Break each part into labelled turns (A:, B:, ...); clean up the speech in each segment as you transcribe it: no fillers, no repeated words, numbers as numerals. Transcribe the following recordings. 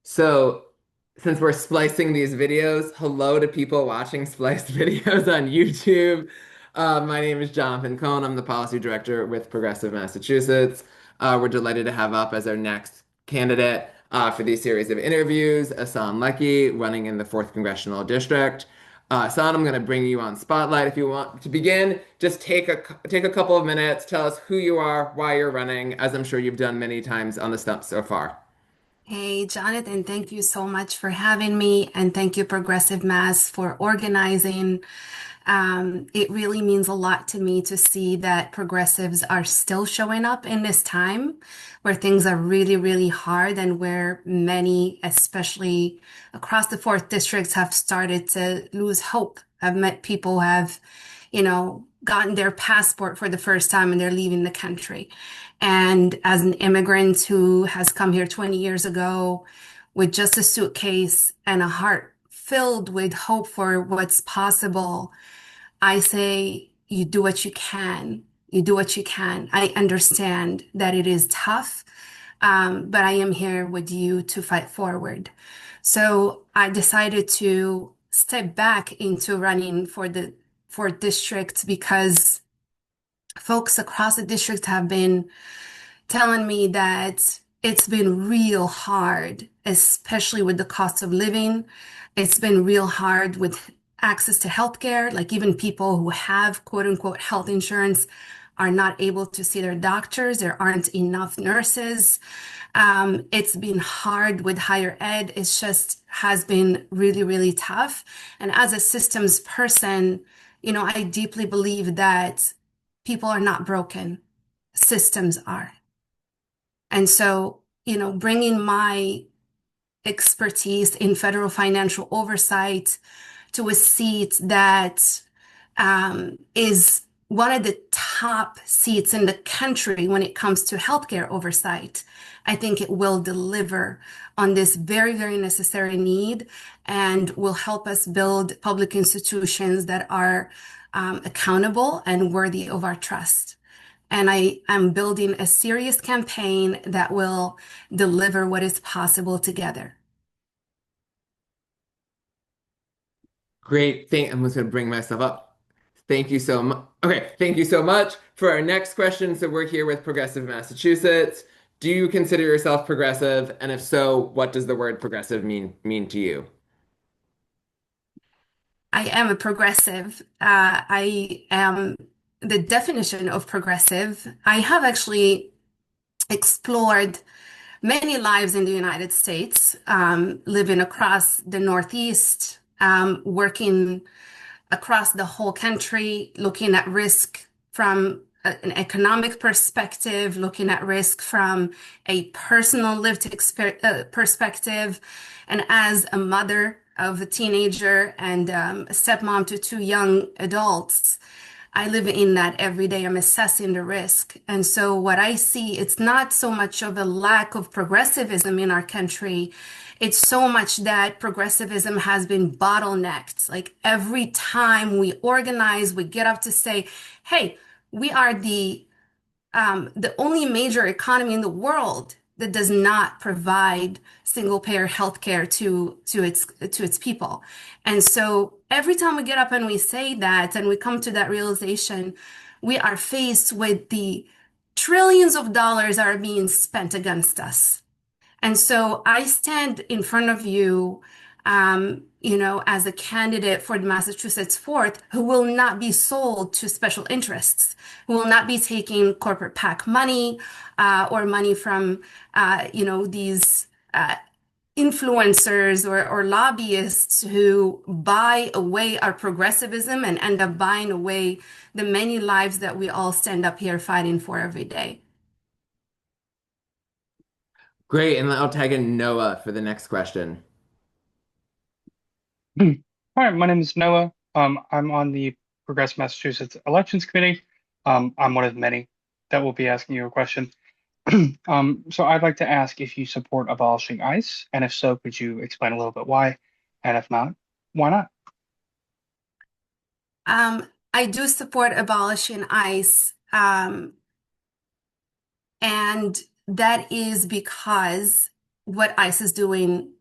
A: So, since we're splicing these videos, hello to people watching spliced videos on YouTube. My name is Jonathan Cohn. I'm the policy director with Progressive Massachusetts. We're delighted to have up as our next candidate for these series of interviews, Ihssane Leckey, running in the 4th Congressional District. Ihssane, I'm going to bring you on spotlight. If you want to begin, just take a couple of minutes. Tell us who you are, why you're running, as I'm sure you've done many times on the stump so far.
B: Hey, Jonathan, thank you so much for having me, and thank you, Progressive Mass, for organizing. It really means a lot to me to see that progressives are still showing up in this time where things are really, really hard and where many, especially across the fourth districts, have started to lose hope. I've met people who have, gotten their passport for the first time and they're leaving the country. And as an immigrant who has come here 20 years ago with just a suitcase and a heart filled with hope for what's possible, I say you do what you can. You do what you can. I understand that it is tough, but I am here with you to fight forward. So I decided to step back into running for districts because folks across the district have been telling me that it's been real hard, especially with the cost of living. It's been real hard with access to healthcare. Like even people who have quote unquote health insurance are not able to see their doctors. There aren't enough nurses. It's been hard with higher ed. It's just has been really, really tough. And as a systems person, I deeply believe that people are not broken. Systems are. And so, bringing my expertise in federal financial oversight to a seat that is one of the top seats in the country when it comes to healthcare oversight, I think it will deliver on this very, very necessary need and will help us build public institutions that are accountable and worthy of our trust. And I am building a serious campaign that will deliver what is possible together.
A: Great. I'm just going to bring myself up. Thank you so much. Okay, thank you so much. For our next question, so we're here with Progressive Massachusetts. Do you consider yourself progressive? And if so, what does the word progressive mean to you?
B: I am a progressive. I am the definition of progressive. I have actually explored many lives in the United States, living across the Northeast, working across the whole country, looking at risk from an economic perspective, looking at risk from a personal perspective. And as a mother of a teenager and a stepmom to two young adults, I live in that every day. I'm assessing the risk. And so what I see, it's not so much of a lack of progressivism in our country. It's so much that progressivism has been bottlenecked. Like every time we organize, we get up to say, hey, we are the only major economy in the world that does not provide single payer healthcare to its people. And so every time we get up and we say that and we come to that realization, we are faced with the trillions of dollars are being spent against us. And so I stand in front of you, as a candidate for the Massachusetts Fourth, who will not be sold to special interests, who will not be taking corporate PAC money or money from, these influencers or lobbyists who buy away our progressivism and end up buying away the many lives that we all stand up here fighting for every day.
A: Great. And I'll tag in Noah for the next question.
C: Hi, my name is Noah. I'm on the Progress Massachusetts Elections Committee. I'm one of many that will be asking you a question. So I'd like to ask if you support abolishing ICE, and if so, could you explain a little bit why? And if not, why not?
B: I do support abolishing ICE, and that is because what ICE is doing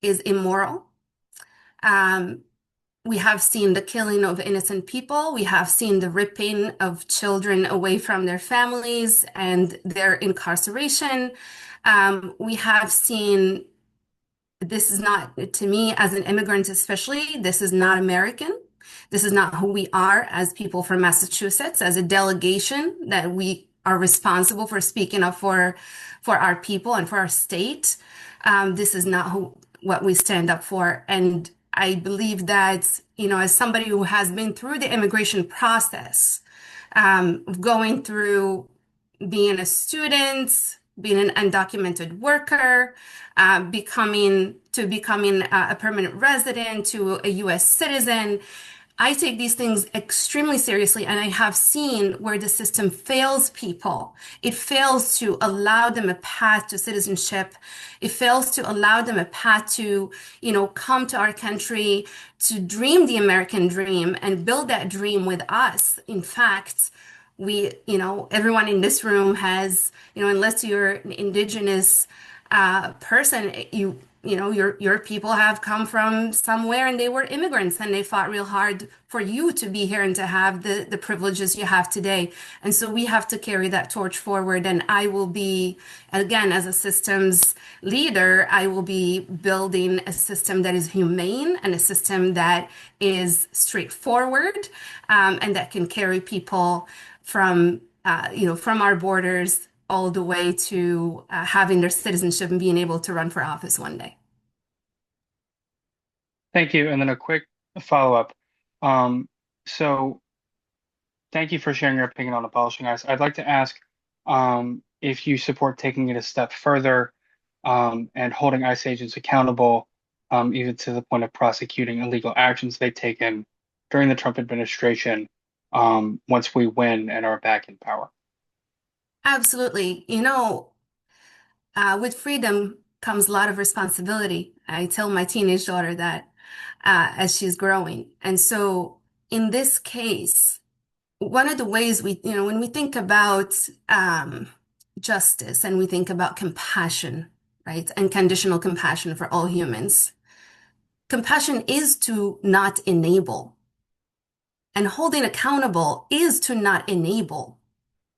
B: is immoral. Um, we have seen the killing of innocent people. We have seen the ripping of children away from their families and their incarceration. We have seen this is not, to me, as an immigrant especially, this is not American. This is not who we are as people from Massachusetts, as a delegation that we are responsible for speaking up for our people and for our state. This is not what we stand up for. And I believe that, as somebody who has been through the immigration process, going through being a student, being an undocumented worker, becoming a permanent resident, to a U.S. citizen. I take these things extremely seriously, and I have seen where the system fails people. It fails to allow them a path to citizenship. It fails to allow them a path to, come to our country, to dream the American dream and build that dream with us. In fact, everyone in this room has, unless you're an indigenous person, your people have come from somewhere and they were immigrants and they fought real hard for you to be here and to have the privileges you have today. And so we have to carry that torch forward. And I will be, again, as a systems leader, I will be building a system that is humane and a system that is straightforward, and that can carry people from our borders all the way to having their citizenship and being able to run for office one day.
C: Thank you. And then a quick follow-up. Um, so thank you for sharing your opinion on abolishing ICE. I'd like to ask if you support taking it a step further, and holding ICE agents accountable, even to the point of prosecuting illegal actions they've taken during the Trump administration, once we win and are back in power.
B: Absolutely. With freedom comes a lot of responsibility. I tell my teenage daughter that as she's growing. And so in this case, one of the ways when we think about justice and we think about compassion, right, and conditional compassion for all humans, compassion is to not enable, and holding accountable is to not enable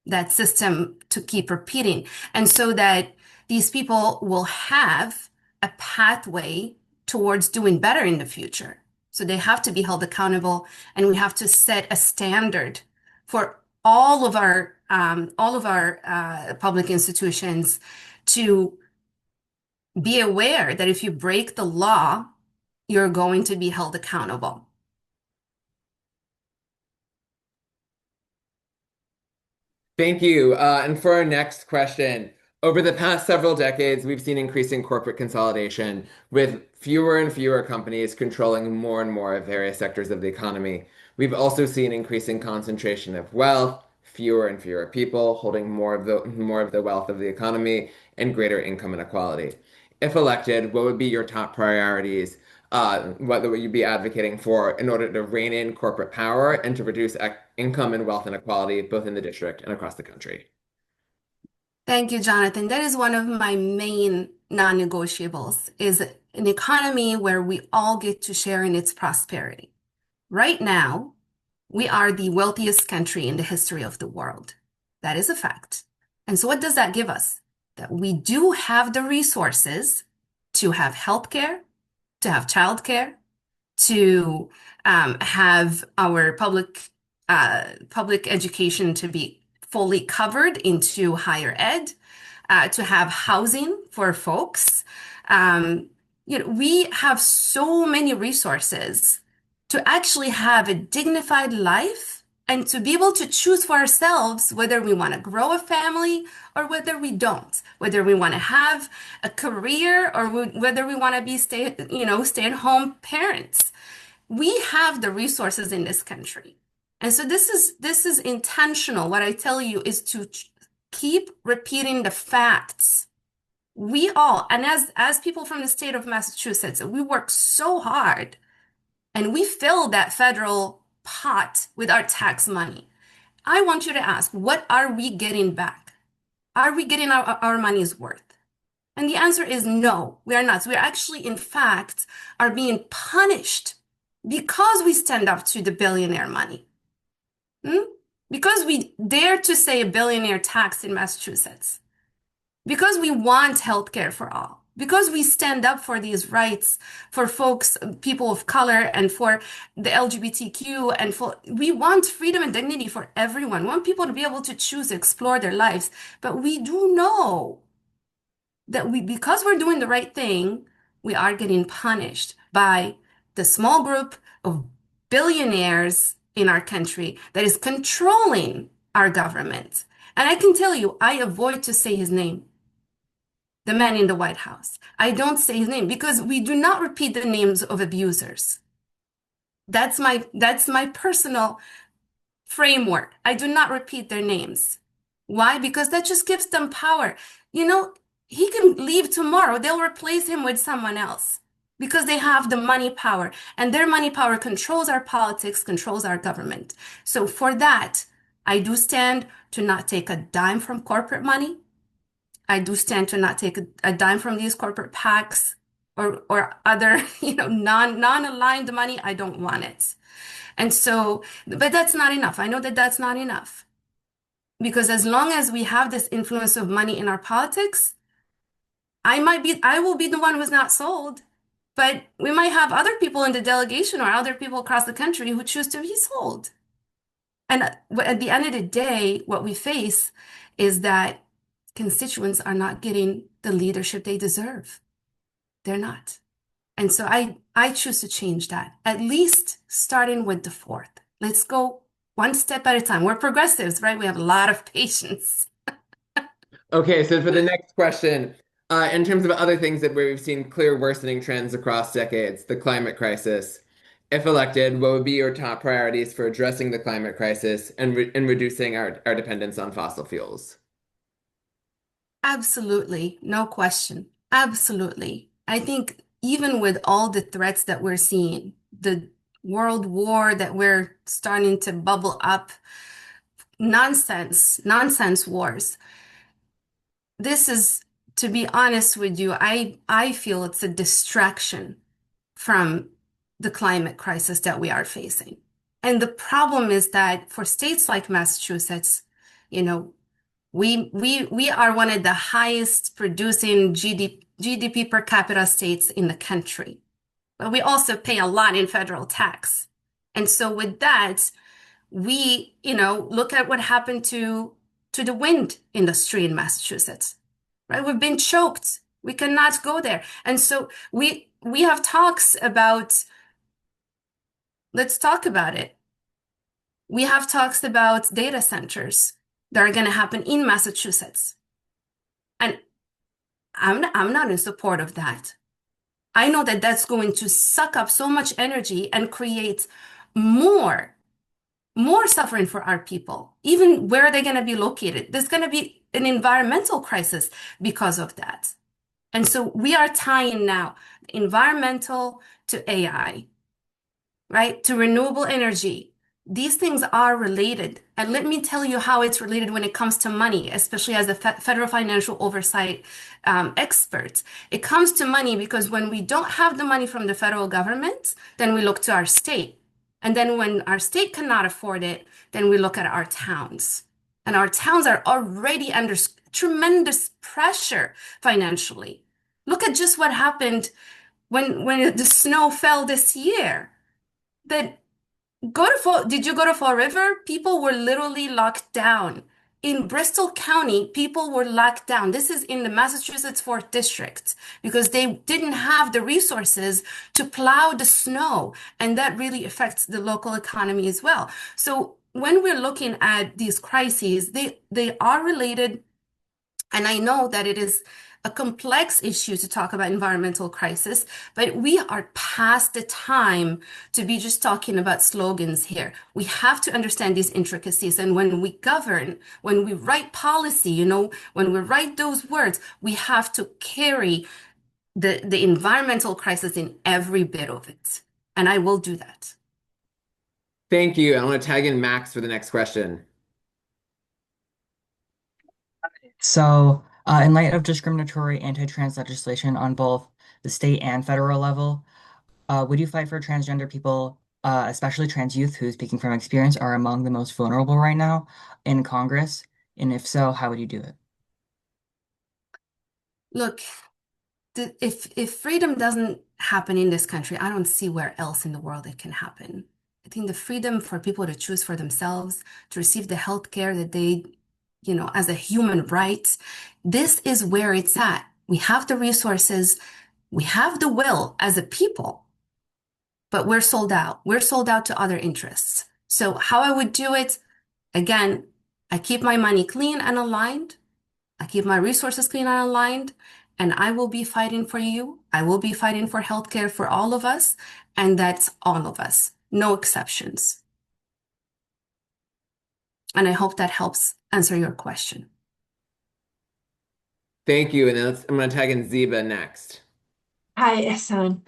B: that system to keep repeating. And so that these people will have a pathway towards doing better in the future. So they have to be held accountable, and we have to set a standard for all of our public institutions to be aware that if you break the law, you're going to be held accountable.
A: Thank you. And for our next question, over the past several decades, we've seen increasing corporate consolidation, with fewer and fewer companies controlling more and more of various sectors of the economy. We've also seen increasing concentration of wealth, fewer and fewer people holding more of the wealth of the economy, and greater income inequality. If elected, what would be your top priorities? What would you be advocating for in order to rein in corporate power and to reduce income and wealth inequality both in the district and across the country?
B: Thank you, Jonathan. That is one of my main non-negotiables, is an economy where we all get to share in its prosperity. Right now, we are the wealthiest country in the history of the world. That is a fact. And so what does that give us? That we do have the resources to have healthcare, to have childcare, to have our public education to be fully covered into higher ed, to have housing for folks. We have so many resources to actually have a dignified life and to be able to choose for ourselves whether we want to grow a family or whether we don't, whether we want to have a career or whether we want to be stay-at-home parents. We have the resources in this country. And so this is intentional. What I tell you is to keep repeating the facts. We all, and as people from the state of Massachusetts, we work so hard and we fill that federal pot with our tax money. I want you to ask, what are we getting back? Are we getting our money's worth? And the answer is no, we are not. We are actually, in fact, are being punished because we stand up to the billionaire money. Hmm? Because we dare to say a billionaire tax in Massachusetts. Because we want healthcare for all. Because we stand up for these rights for folks, people of color, and for the LGBTQ, and we want freedom and dignity for everyone. We want people to be able to choose to explore their lives. But we do know that because we're doing the right thing, we are getting punished by the small group of billionaires in our country that is controlling our government. And I can tell you, I avoid to say his name, the man in the White House. I don't say his name because we do not repeat the names of abusers. That's my personal framework. I do not repeat their names. Why? Because that just gives them power. You know, he can leave tomorrow. They'll replace him with someone else because they have the money power, and their money power controls our politics, controls our government. So for that, I do stand to not take a dime from corporate money. I do stand to not take a dime from these corporate PACs or other, non-aligned money. I don't want it. And so, but that's not enough. I know that that's not enough because as long as we have this influence of money in our politics, I will be the one who's not sold, but we might have other people in the delegation or other people across the country who choose to be sold. And at the end of the day, what we face is that constituents are not getting the leadership they deserve. They're not. And so I choose to change that, at least starting with the fourth. Let's go one step at a time. We're progressives, right? We have a lot of patience.
A: Okay, so for the next question, in terms of other things that where we've seen clear worsening trends across decades, the climate crisis. If elected, what would be your top priorities for addressing the climate crisis and reducing our dependence on fossil fuels?
B: Absolutely, no question. Absolutely. I think even with all the threats that we're seeing, the world war that we're starting to bubble up, nonsense wars. This is, to be honest with you, I feel it's a distraction from the climate crisis that we are facing. And the problem is that for states like Massachusetts, you know, we are one of the highest producing GDP per capita states in the country. But we also pay a lot in federal tax. And so with that, look at what happened to the wind industry in Massachusetts, right? We've been choked. We cannot go there. And so we have talks about, let's talk about it. We have talks about data centers that are going to happen in Massachusetts. And I'm not in support of that. I know that that's going to suck up so much energy and create more suffering for our people. Even where are they going to be located? There's going to be an environmental crisis because of that. And so we are tying now environmental to AI, right? To renewable energy. These things are related. And let me tell you how it's related when it comes to money, especially as a federal financial oversight expert. It comes to money because when we don't have the money from the federal government, then we look to our state. And then when our state cannot afford it, then we look at our towns. And our towns are already under tremendous pressure financially. Look at just what happened when the snow fell this year. That did you go to Fall River? People were literally locked down. In Bristol County, people were locked down. This is in the Massachusetts 4th District because they didn't have the resources to plow the snow. And that really affects the local economy as well. So when we're looking at these crises, they are related. And I know that it is a complex issue to talk about environmental crisis, but we are past the time to be just talking about slogans here. We have to understand these intricacies. And when we govern, when we write policy, when we write those words, we have to carry the environmental crisis in every bit of it. And I will do that.
A: Thank you. I want to tag in Max for the next question.
D: So In light of discriminatory anti-trans legislation on both the state and federal level, would you fight for transgender people, especially trans youth who, speaking from experience, are among the most vulnerable right now in Congress? And if so, how would you do it?
B: Look, if freedom doesn't happen in this country, I don't see where else in the world it can happen. I think the freedom for people to choose for themselves, to receive the health care that they, as a human right, this is where it's at. We have the resources, we have the will as a people, but we're sold out. We're sold out to other interests. So how I would do it, again, I keep my money clean and aligned. I keep my resources clean and aligned, and I will be fighting for you. I will be fighting for healthcare for all of us, and that's all of us, no exceptions. And I hope that helps answer your question.
A: Thank you. And then I'm going to tag in Ziba next.
E: Hi, Ihssane.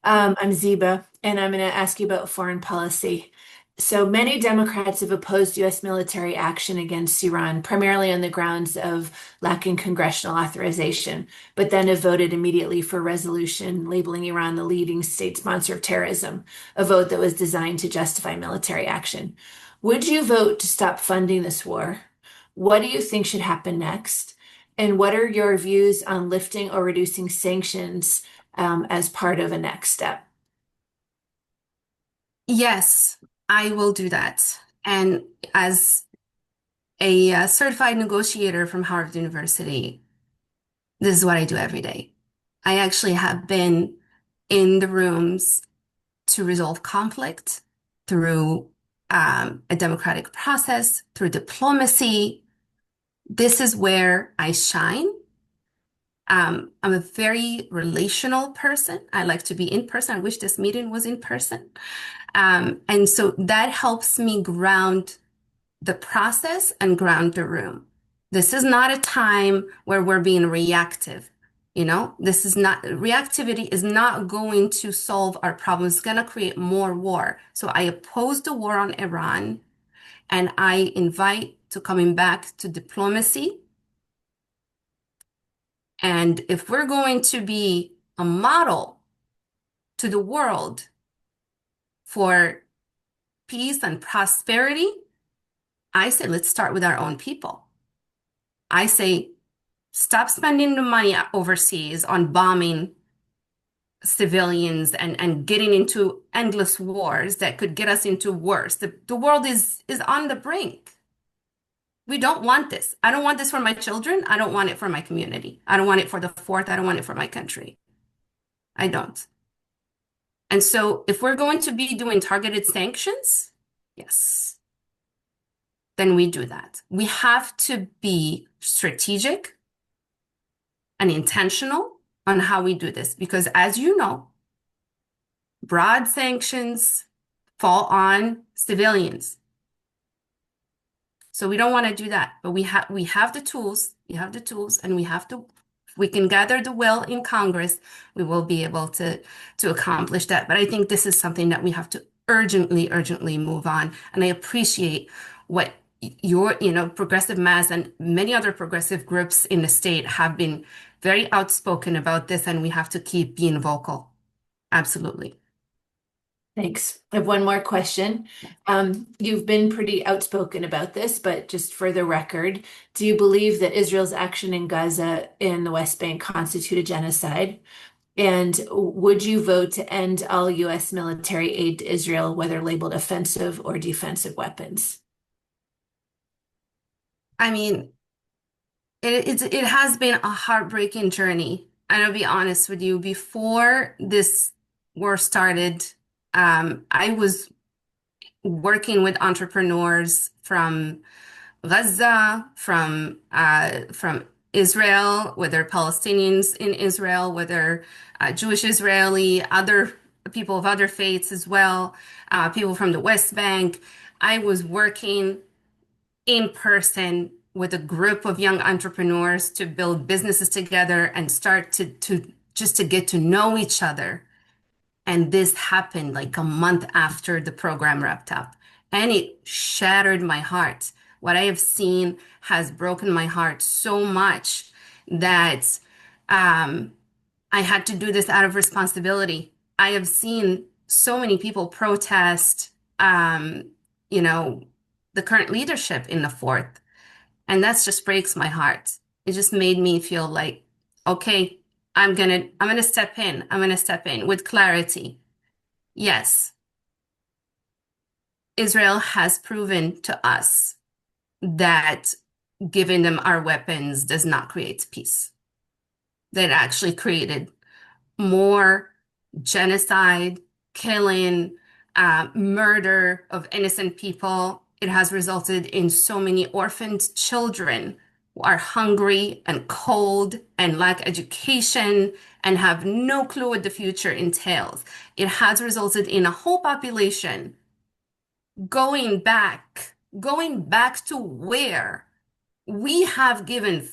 E: I'm Ziba, and I'm going to ask you about foreign policy. So many Democrats have opposed U.S. military action against Iran, primarily on the grounds of lacking congressional authorization, but then have voted immediately for a resolution labeling Iran the leading state sponsor of terrorism, a vote that was designed to justify military action. Would you vote to stop funding this war? What do you think should happen next? And what are your views on lifting or reducing sanctions as part of a next step?
B: Yes, I will do that. And as a certified negotiator from Harvard University, this is what I do every day. I actually have been in the rooms to resolve conflict through a democratic process, through diplomacy. This is where I shine. I'm a very relational person. I like to be in person. I wish this meeting was in person. And so that helps me ground the process and ground the room. This is not a time where we're being reactive. This is not, reactivity is not going to solve our problems. It's going to create more war. So I oppose the war on Iran, and I invite to coming back to diplomacy. And if we're going to be a model to the world for peace and prosperity, I say let's start with our own people. I say stop spending the money overseas on bombing civilians and getting into endless wars that could get us into worse. The world is on the brink. We don't want this. I don't want this for my children. I don't want it for my community. I don't want it for the fourth. I don't want it for my country. I don't. And so if we're going to be doing targeted sanctions, yes, then we do that. We have to be strategic and intentional on how we do this, because as you know, broad sanctions fall on civilians. So we don't want to do that, but we have the tools, and if we can gather the will in Congress, we will be able to accomplish that. But I think this is something that we have to urgently move on. And I appreciate what Progressive Mass and many other progressive groups in the state have been very outspoken about this, and we have to keep being vocal. Absolutely.
E: Thanks. I have one more question. You've been pretty outspoken about this, but just for the record, do you believe that Israel's action in Gaza and the West Bank constitute a genocide? And would you vote to end all U.S. military aid to Israel, whether labeled offensive or defensive weapons?
B: I mean, it has been a heartbreaking journey. And I'll be honest with you, before this war started, I was working with entrepreneurs from Gaza, from Israel, whether Palestinians in Israel, whether Jewish Israeli, other people of other faiths as well, people from the West Bank. I was working in person with a group of young entrepreneurs to build businesses together and start to just to get to know each other. And this happened like a month after the program wrapped up. And it shattered my heart. What I have seen has broken my heart so much that um, I had to do this out of responsibility. I have seen so many people protest, um, you know, the current leadership in the fourth, and that just breaks my heart. It just made me feel like, okay, I'm gonna step in. I'm gonna step in with clarity. Yes, Israel has proven to us that giving them our weapons does not create peace. That actually created more genocide, killing, murder of innocent people. It has resulted in so many orphaned children who are hungry and cold and lack education and have no clue what the future entails. It has resulted in a whole population going back to where we have given,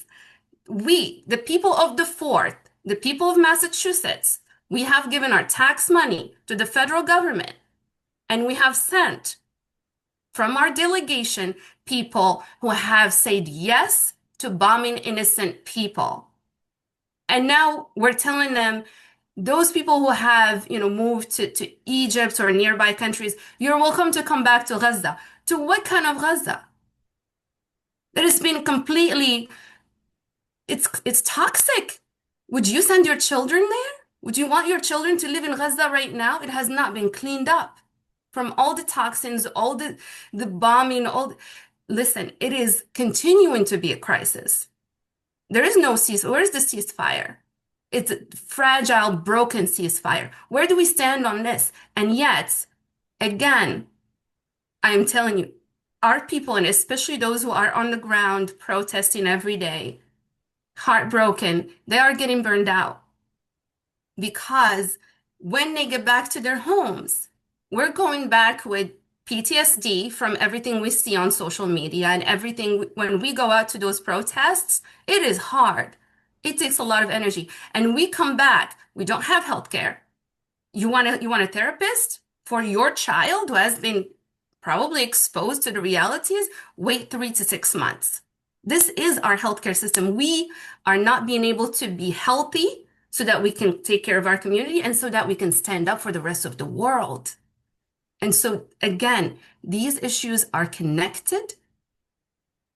B: we, the people of the fourth, the people of Massachusetts, we have given our tax money to the federal government, and we have sent from our delegation people who have said yes to bombing innocent people. And now we're telling them, those people who have, moved to Egypt or nearby countries, you're welcome to come back to Gaza. To what kind of Gaza? That has been completely, it's toxic. Would you send your children there? Would you want your children to live in Gaza right now? It has not been cleaned up from all the toxins, all the bombing, listen, it is continuing to be a crisis. There is no cease. Where is the ceasefire? It's a fragile, broken ceasefire. Where do we stand on this? And yet, again, I am telling you, our people, and especially those who are on the ground protesting every day, heartbroken, they are getting burned out because when they get back to their homes, we're going back with PTSD from everything we see on social media and everything. When we go out to those protests, it is hard. It takes a lot of energy. And we come back, we don't have healthcare. You want a therapist for your child who has been probably exposed to the realities? Wait 3 to 6 months. This is our healthcare system. We are not being able to be healthy so that we can take care of our community and so that we can stand up for the rest of the world. And so, again, these issues are connected,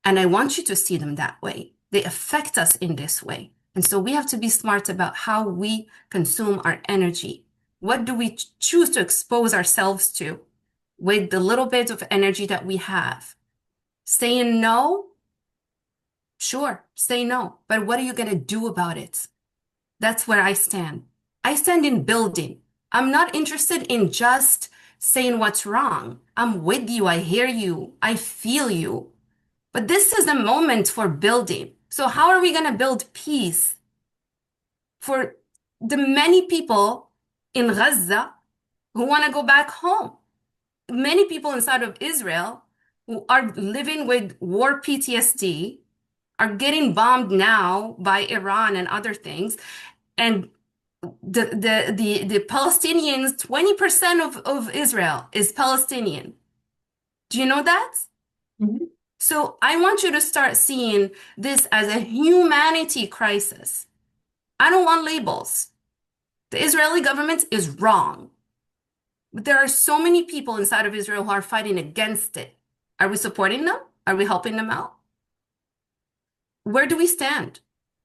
B: and I want you to see them that way. They affect us in this way. And so we have to be smart about how we consume our energy. What do we choose to expose ourselves to with the little bit of energy that we have? Saying no? Sure, say no. But what are you going to do about it? That's where I stand. I stand in building. I'm not interested in just saying what's wrong. I'm with you. I hear you. I feel you. But this is a moment for building. So how are we going to build peace for the many people in Gaza who want to go back home? Many people inside of Israel who are living with war PTSD are getting bombed now by Iran and other things. And the Palestinians, 20% of Israel is Palestinian. Do you know that?
E: Mhm.
B: So I want you to start seeing this as a humanity crisis. I don't want labels. The Israeli government is wrong. But there are so many people inside of Israel who are fighting against it. Are we supporting them? Are we helping them out? Where do we stand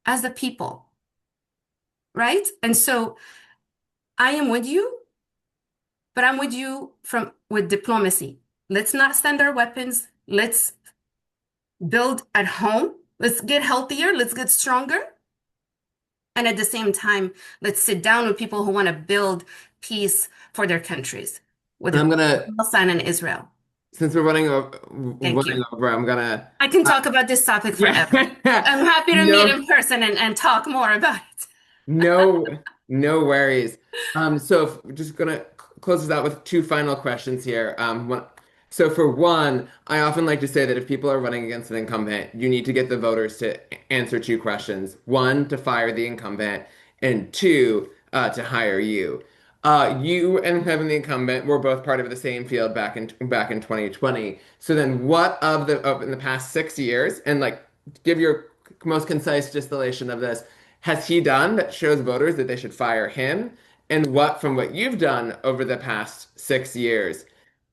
B: as a people? Right? And so I am with you, but I'm with you with diplomacy. Let's not send our weapons. Let's build at home. Let's get healthier. Let's get stronger. And at the same time, let's sit down with people who want to build peace for their countries,
A: And I'm
B: whether
A: gonna,
B: Palestine and Israel.
A: since we're
B: Thank you.
A: running over, I'm gonna,
B: I can talk about this topic forever.
A: yeah,
B: I'm happy to meet
A: no,
B: in person and talk more about it.
A: no, no worries. So if we're just gonna close this out with two final questions here. So for one, I often like to say that if people are running against an incumbent, you need to get the voters to answer two questions. One, to fire the incumbent, and two, to hire you. You and having the incumbent were both part of the same field back in 2020. So then, what of the in the past 6 years, and like give your most concise distillation of this has he done that shows voters that they should fire him? And what, from what you've done over the past 6 years,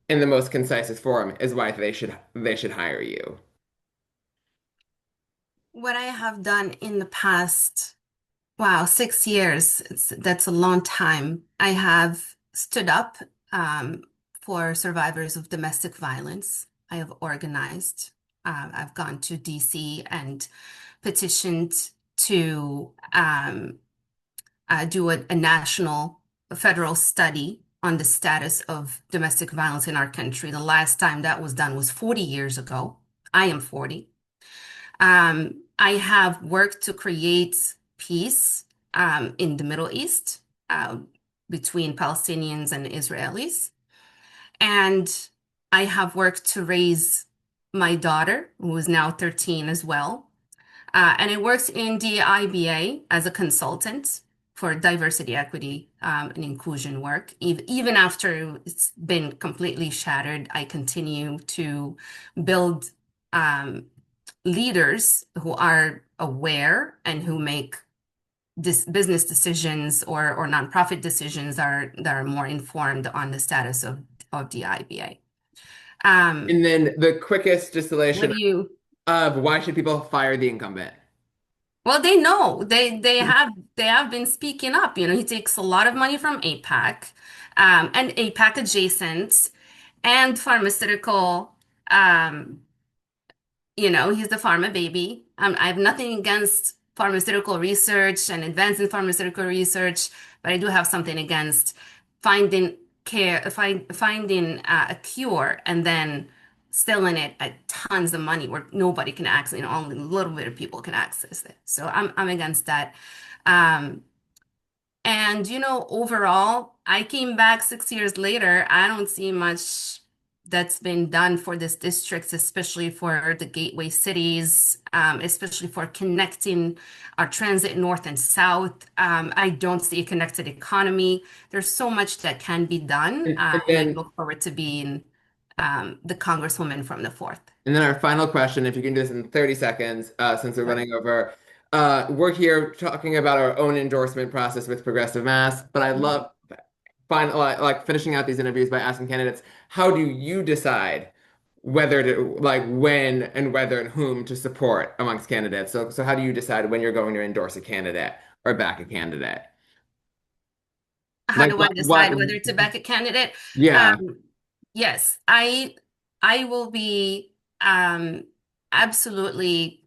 A: in the most concisest form, is why they should hire you?
B: What I have done in the past, wow, 6 years, that's a long time. I have stood up for survivors of domestic violence. I have organized. I've gone to DC and petitioned to do a national, a federal study on the status of domestic violence in our country. The last time that was done was 40 years ago. I am 40. I have worked to create peace in the Middle East between Palestinians and Israelis. And I have worked to raise my daughter, who is now 13 as well. And I worked in the IBA as a consultant for diversity, equity, and inclusion work. Even after it's been completely shattered, I continue to build leaders who are aware and who make business decisions or nonprofit decisions that are more informed on the status of the IBA.
A: And then the quickest
B: What
A: distillation
B: do you?
A: of why should people fire the incumbent?
B: Well, they know they have been speaking up. He takes a lot of money from APAC, and APAC adjacent, and pharmaceutical. He's the pharma baby. I have nothing against pharmaceutical research and advancing pharmaceutical research, but I do have something against finding finding a cure and then selling it at tons of money where nobody can access, only a little bit of people can access it. So I'm against that. Um, and overall, I came back 6 years later. I don't see much that's been done for this district, especially for the gateway cities, especially for connecting our transit north and south. I don't see a connected economy. There's so much that can be done,
A: And
B: and I
A: then
B: look forward to being the congresswoman from the fourth.
A: And then our final question, if you can do this in 30 seconds, since we're
B: Sure.
A: running over. We're here talking about our own endorsement process with Progressive Mass, but I love like finishing out these interviews by asking candidates, how do you decide whether to like when and whether and whom to support amongst candidates? So how do you decide when you're going to endorse a candidate or back a candidate?
B: How
A: Like
B: do I decide whether to back a candidate?
A: yeah.
B: Um, yes, I will be absolutely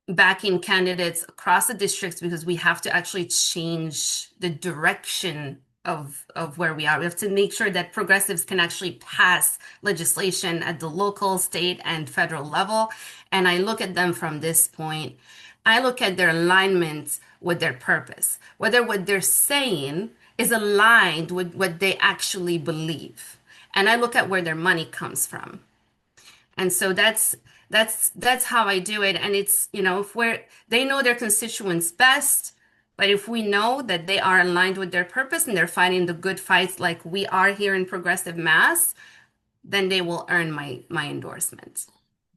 B: backing candidates across the districts because we have to actually change the direction of where we are. We have to make sure that progressives can actually pass legislation at the local, state, and federal level. And I look at them from this point. I look at their alignment with their purpose, whether what they're saying is aligned with what they actually believe. And I look at where their money comes from. And so that's how I do it. And it's, if they know their constituents best, but if we know that they are aligned with their purpose and they're fighting the good fights like we are here in Progressive Mass, then they will earn my endorsement.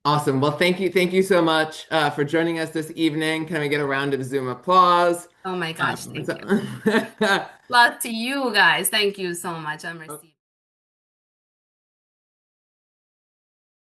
A: Awesome. Well, thank you so much for joining us this evening. Can we get a round of Zoom applause?
B: Oh my gosh, thank you.
A: So-
B: Love to you guys. Thank you so much. I'm receiving.